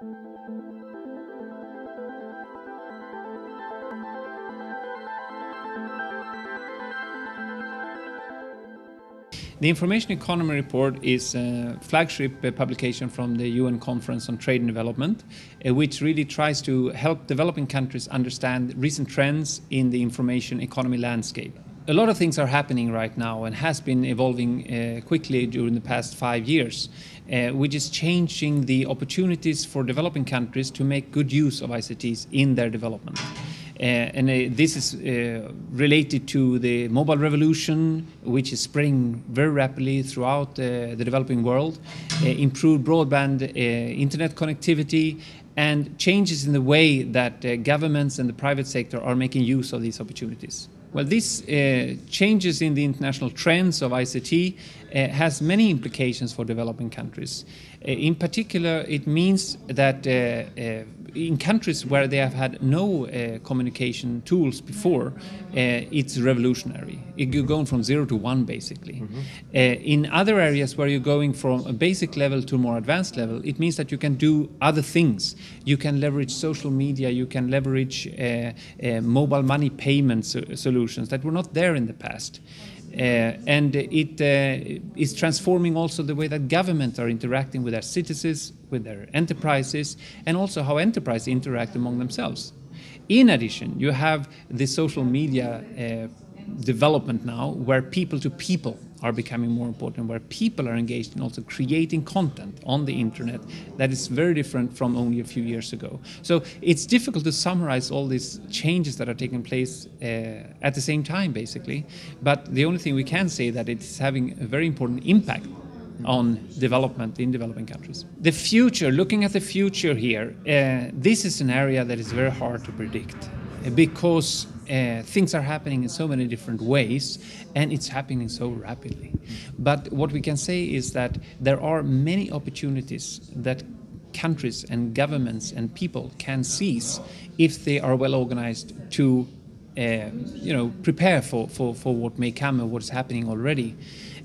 The Information Economy Report is a flagship publication from the UN Conference on Trade and Development, which really tries to help developing countries understand recent trends in the information economy landscape. A lot of things are happening right now and has been evolving quickly during the past 5 years, which is changing the opportunities for developing countries to make good use of ICTs in their development. This is related to the mobile revolution, which is spreading very rapidly throughout the developing world, improved broadband internet connectivity, and changes in the way that governments and the private sector are making use of these opportunities. Well, these changes in the international trends of ICT has many implications for developing countries. In particular, it means that in countries where they have had no communication tools before, it's revolutionary. You're going from 0 to 1, basically. In other areas where you're going from a basic level to a more advanced level, it means that you can do other things. You can leverage social media, you can leverage mobile money payment solutions that were not there in the past. And it is transforming also the way that governments are interacting with their citizens, with their enterprises, and also how enterprises interact among themselves. In addition, you have the social media development now, where people to people are becoming more important, where people are engaged in also creating content on the internet that is very different from only a few years ago. So it's difficult to summarize all these changes that are taking place at the same time, basically. But the only thing we can say that it's having a very important impact on development in developing countries. The future, looking at the future here, this is an area that is very hard to predict because things are happening in so many different ways and it's happening so rapidly. But what we can say is that there are many opportunities that countries and governments and people can seize if they are well organized to prepare for what may come and what's happening already.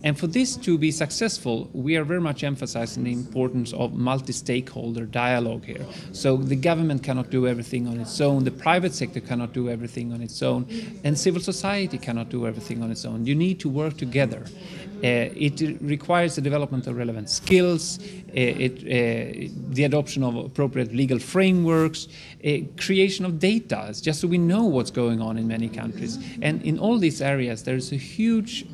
And for this to be successful, we are very much emphasizing the importance of multi-stakeholder dialogue here. So the government cannot do everything on its own, the private sector cannot do everything on its own, and civil society cannot do everything on its own. You need to work together. It requires the development of relevant skills, the adoption of appropriate legal frameworks, creation of data, just so we know what's going on in many countries. And in all these areas, there is a huge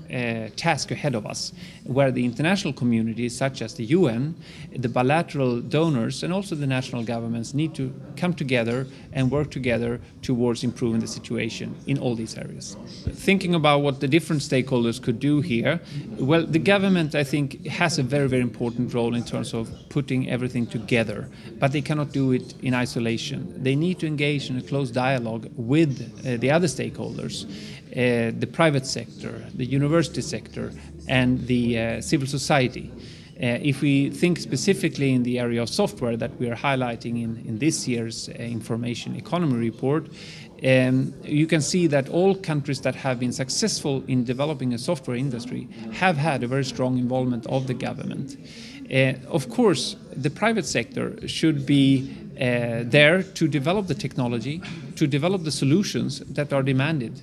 task ahead of us, where the international community, such as the UN, the bilateral donors, and also the national governments need to come together and work together towards improving the situation in all these areas. Thinking about what the different stakeholders could do here, well, the government, I think, has a very, very important role in terms of putting everything together, but they cannot do it in isolation. They need to engage in a close dialogue with the other stakeholders, the private sector, the university sector, and the civil society. If we think specifically in the area of software that we are highlighting in this year's Information Economy Report, you can see that all countries that have been successful in developing a software industry have had a very strong involvement of the government. Of course, the private sector should be there to develop the technology, to develop the solutions that are demanded.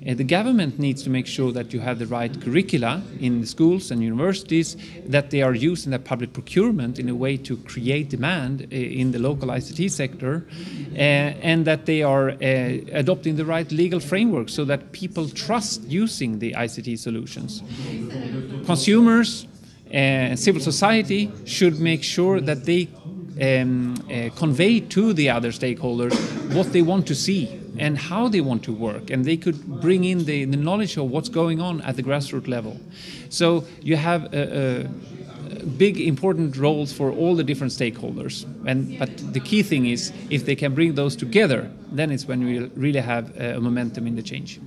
The government needs to make sure that you have the right curricula in the schools and universities, that they are used in the public procurement in a way to create demand in the local ICT sector, and that they are adopting the right legal framework so that people trust using the ICT solutions. Consumers and civil society should make sure that they convey to the other stakeholders what they want to see and how they want to work, and they could bring in the knowledge of what's going on at the grassroots level. So you have big important roles for all the different stakeholders, but the key thing is if they can bring those together, then it's when we really have a momentum in the change.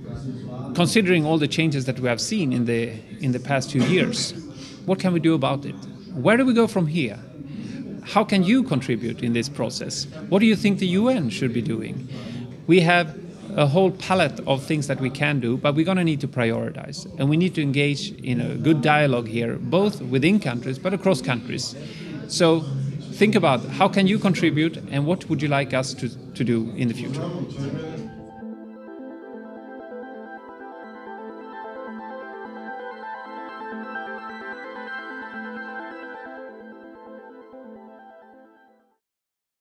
Considering all the changes that we have seen in the past 2 years, what can we do about it? Where do we go from here? How can you contribute in this process? What do you think the UN should be doing? We have a whole palette of things that we can do, but we're going to need to prioritize. And we need to engage in a good dialogue here, both within countries, but across countries. So think about how can you contribute and what would you like us to do in the future.